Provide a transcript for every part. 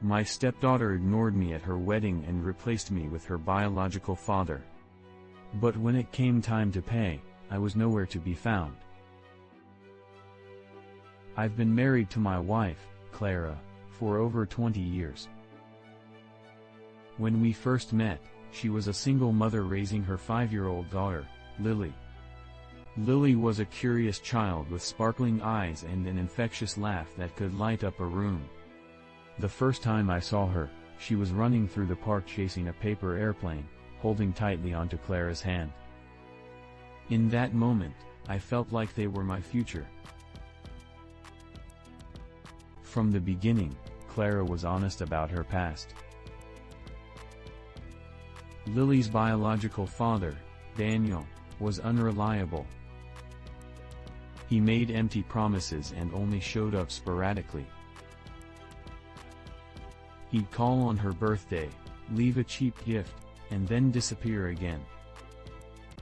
My stepdaughter ignored me at her wedding and replaced me with her biological father. But when it came time to pay, I was nowhere to be found. I've been married to my wife, Clara, for over 20 years. When we first met, she was a single mother raising her 5-year-old daughter, Lily. Lily was a curious child with sparkling eyes and an infectious laugh that could light up a room. The first time I saw her, she was running through the park chasing a paper airplane, holding tightly onto Clara's hand. In that moment, I felt like they were my future. From the beginning, Clara was honest about her past. Lily's biological father, Daniel, was unreliable. He made empty promises and only showed up sporadically. He'd call on her birthday, leave a cheap gift, and then disappear again.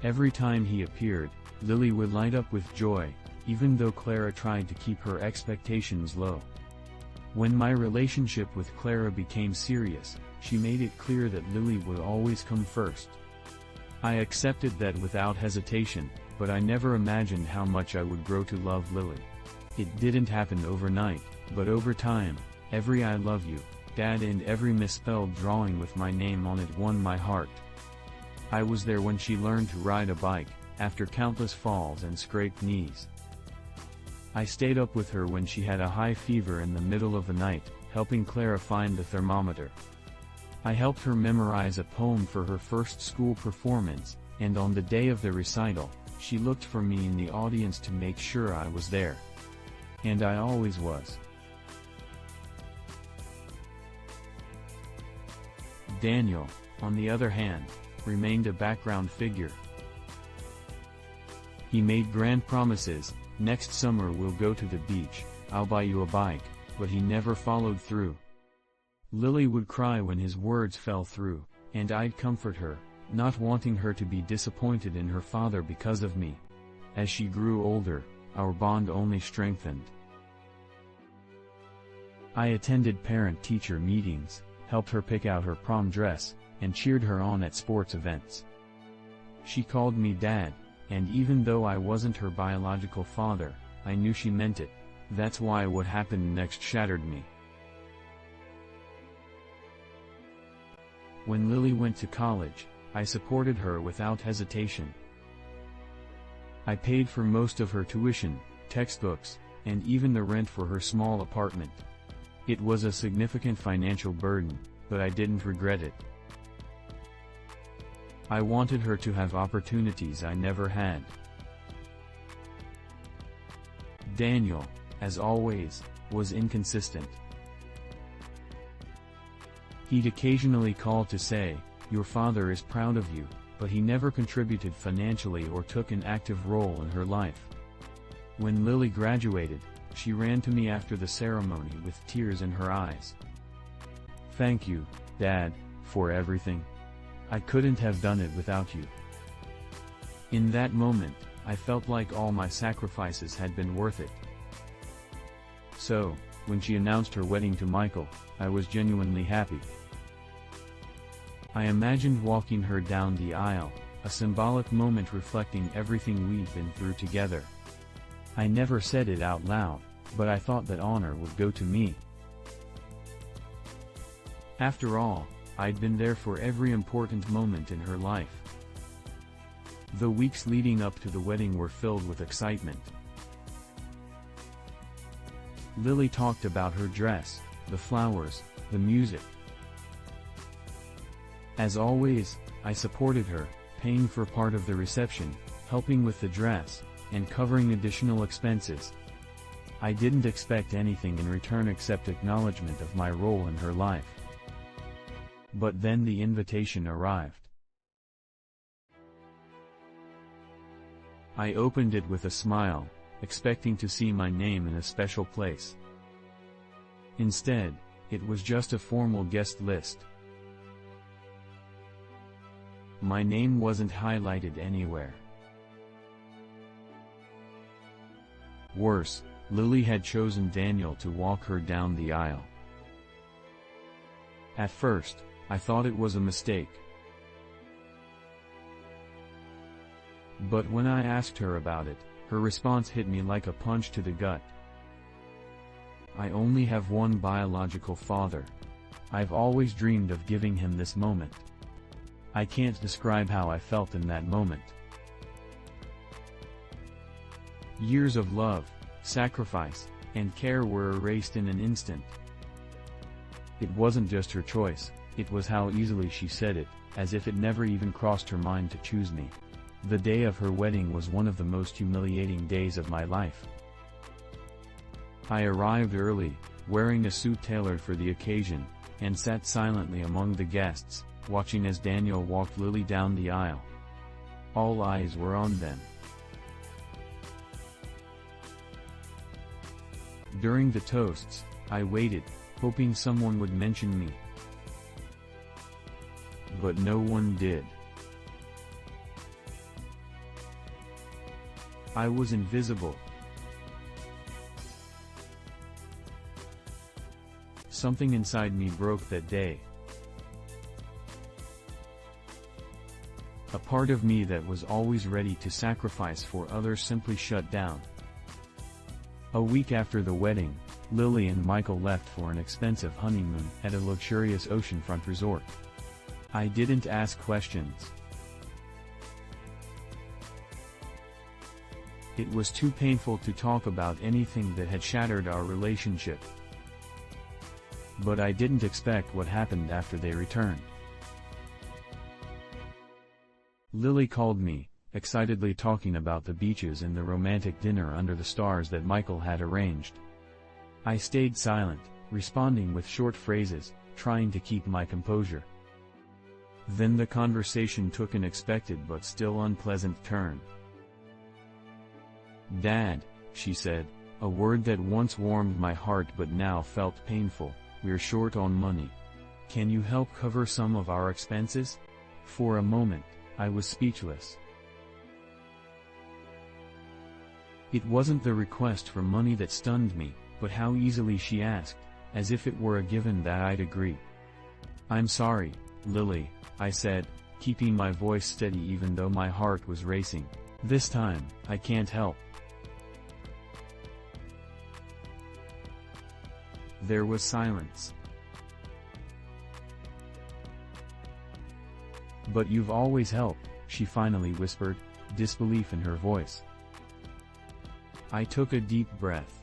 Every time he appeared, Lily would light up with joy, even though Clara tried to keep her expectations low. When my relationship with Clara became serious, she made it clear that Lily would always come first. I accepted that without hesitation, but I never imagined how much I would grow to love Lily. It didn't happen overnight, but over time, every "I love you, Dad" and every misspelled drawing with my name on it won my heart. I was there when she learned to ride a bike, after countless falls and scraped knees. I stayed up with her when she had a high fever in the middle of the night, helping Clara find the thermometer. I helped her memorize a poem for her first school performance, and on the day of the recital, she looked for me in the audience to make sure I was there. And I always was. Daniel, on the other hand, remained a background figure. He made grand promises: "Next summer we'll go to the beach, I'll buy you a bike," but he never followed through. Lily would cry when his words fell through, and I'd comfort her, not wanting her to be disappointed in her father because of me. As she grew older, our bond only strengthened. I attended parent-teacher meetings, helped her pick out her prom dress, and cheered her on at sports events. She called me Dad, and even though I wasn't her biological father, I knew she meant it. That's why what happened next shattered me. When Lily went to college, I supported her without hesitation. I paid for most of her tuition, textbooks, and even the rent for her small apartment. It was a significant financial burden, but I didn't regret it. I wanted her to have opportunities I never had. Daniel, as always, was inconsistent. He'd occasionally call to say, "Your father is proud of you," but he never contributed financially or took an active role in her life. When Lily graduated, she ran to me after the ceremony with tears in her eyes. "Thank you, Dad, for everything. I couldn't have done it without you." In that moment, I felt like all my sacrifices had been worth it. So, when she announced her wedding to Michael, I was genuinely happy. I imagined walking her down the aisle, a symbolic moment reflecting everything we'd been through together. I never said it out loud, but I thought that honor would go to me. After all, I'd been there for every important moment in her life. The weeks leading up to the wedding were filled with excitement. Lily talked about her dress, the flowers, the music. As always, I supported her, paying for part of the reception, helping with the dress, and covering additional expenses. I didn't expect anything in return except acknowledgement of my role in her life. But then the invitation arrived. I opened it with a smile, expecting to see my name in a special place. Instead, it was just a formal guest list. My name wasn't highlighted anywhere. Worse, Lily had chosen Daniel to walk her down the aisle. At first, I thought it was a mistake. But when I asked her about it, her response hit me like a punch to the gut. I only have one biological father. I've always dreamed of giving him this moment. I can't describe how I felt in that moment. Years of love, sacrifice, and care were erased in an instant. It wasn't just her choice, it was how easily she said it, as if it never even crossed her mind to choose me. The day of her wedding was one of the most humiliating days of my life. I arrived early, wearing a suit tailored for the occasion, and sat silently among the guests, watching as Daniel walked Lily down the aisle. All eyes were on them. During the toasts, I waited, hoping someone would mention me. But no one did. I was invisible. Something inside me broke that day. A part of me that was always ready to sacrifice for others simply shut down. A week after the wedding, Lily and Michael left for an expensive honeymoon at a luxurious oceanfront resort. I didn't ask questions. It was too painful to talk about anything that had shattered our relationship. But I didn't expect what happened after they returned. Lily called me, excitedly talking about the beaches and the romantic dinner under the stars that Michael had arranged. I stayed silent, responding with short phrases, trying to keep my composure. Then the conversation took an expected but still unpleasant turn. "Dad," she said, a word that once warmed my heart but now felt painful, "we're short on money. Can you help cover some of our expenses?" For a moment, I was speechless. It wasn't the request for money that stunned me, but how easily she asked, as if it were a given that I'd agree. "I'm sorry, Lily," I said, keeping my voice steady even though my heart was racing. "This time, I can't help." There was silence. "But you've always helped," she finally whispered, disbelief in her voice. I took a deep breath.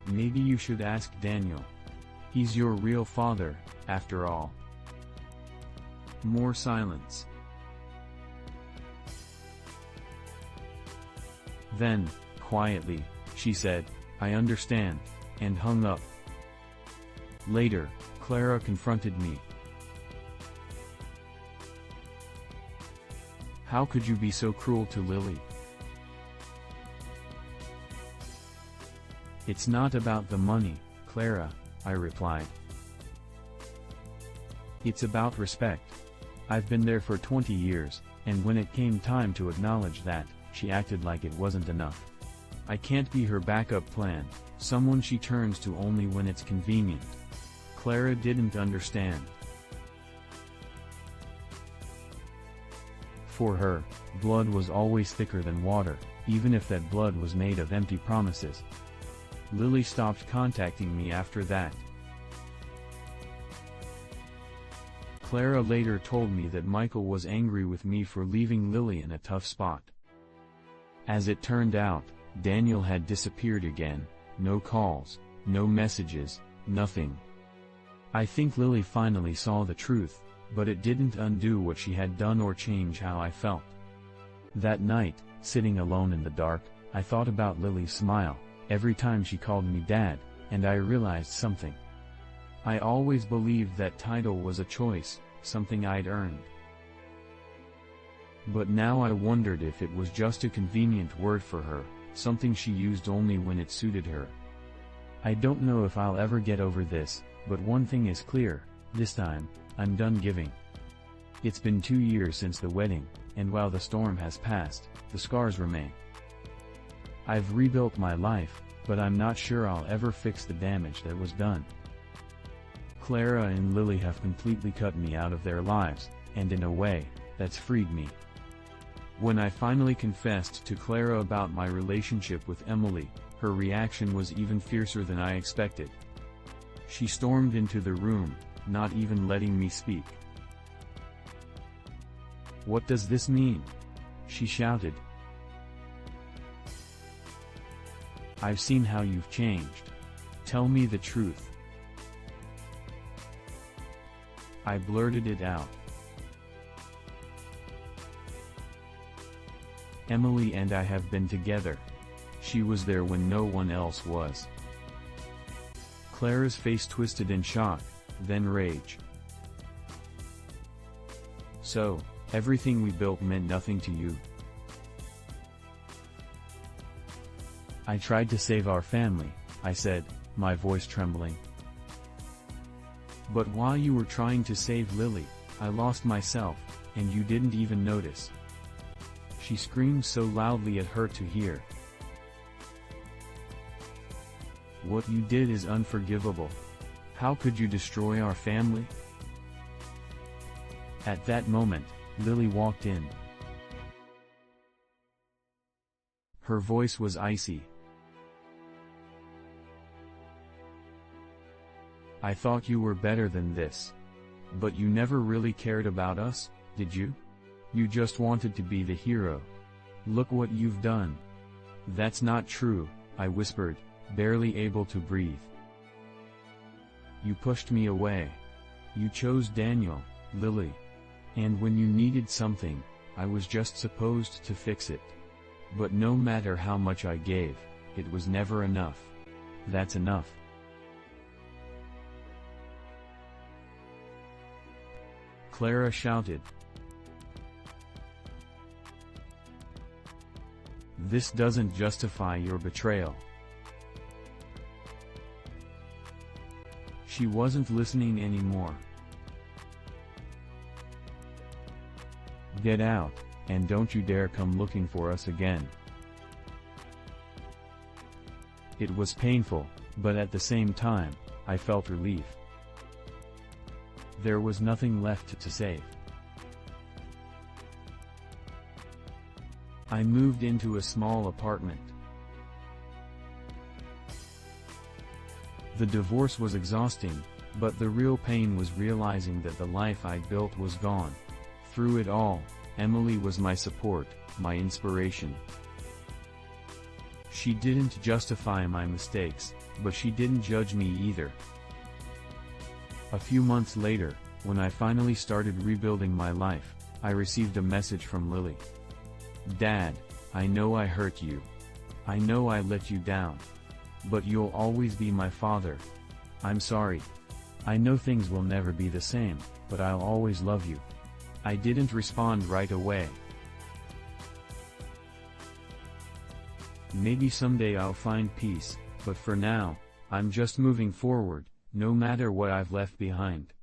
"Maybe you should ask Daniel. He's your real father, after all." More silence. Then, quietly, she said, "I understand," and hung up. Later, Clara confronted me. "How could you be so cruel to Lily?" "It's not about the money, Clara," I replied. "It's about respect. I've been there for 20 years, and when it came time to acknowledge that, she acted like it wasn't enough. I can't be her backup plan, someone she turns to only when it's convenient." Clara didn't understand. For her, blood was always thicker than water, even if that blood was made of empty promises. Lily stopped contacting me after that. Clara later told me that Michael was angry with me for leaving Lily in a tough spot. As it turned out, Daniel had disappeared again, no calls, no messages, nothing. I think Lily finally saw the truth, but it didn't undo what she had done or change how I felt. That night, sitting alone in the dark, I thought about Lily's smile, every time she called me Dad, and I realized something. I always believed that title was a choice, something I'd earned. But now I wondered if it was just a convenient word for her, something she used only when it suited her. I don't know if I'll ever get over this, but one thing is clear, this time, I'm done giving. It's been 2 years since the wedding, and while the storm has passed, the scars remain. I've rebuilt my life, but I'm not sure I'll ever fix the damage that was done. Clara and Lily have completely cut me out of their lives, and in a way, that's freed me. When I finally confessed to Clara about my relationship with Emily, her reaction was even fiercer than I expected. She stormed into the room, not even letting me speak. "What does this mean?" she shouted. "I've seen how you've changed. Tell me the truth." I blurted it out. "Emily and I have been together. She was there when no one else was." Clara's face twisted in shock, then rage. "So, everything we built meant nothing to you?" "I tried to save our family," I said, my voice trembling. "But while you were trying to save Lily, I lost myself, and you didn't even notice." She screamed so loudly it hurt to hear. "What you did is unforgivable. How could you destroy our family?" At that moment, Lily walked in. Her voice was icy. "I thought you were better than this. But you never really cared about us, did you? You just wanted to be the hero. Look what you've done." "That's not true," I whispered, barely able to breathe. "You pushed me away. You chose Daniel, Lily. And when you needed something, I was just supposed to fix it. But no matter how much I gave, it was never enough. That's enough." Clara shouted. "This doesn't justify your betrayal." She wasn't listening anymore. "Get out, and don't you dare come looking for us again." It was painful, but at the same time, I felt relief. There was nothing left to save. I moved into a small apartment. The divorce was exhausting, but the real pain was realizing that the life I'd built was gone. Through it all, Emily was my support, my inspiration. She didn't justify my mistakes, but she didn't judge me either. A few months later, when I finally started rebuilding my life, I received a message from Lily. "Dad, I know I hurt you. I know I let you down. But you'll always be my father. I'm sorry. I know things will never be the same, but I'll always love you." I didn't respond right away. Maybe someday I'll find peace, but for now, I'm just moving forward, no matter what I've left behind.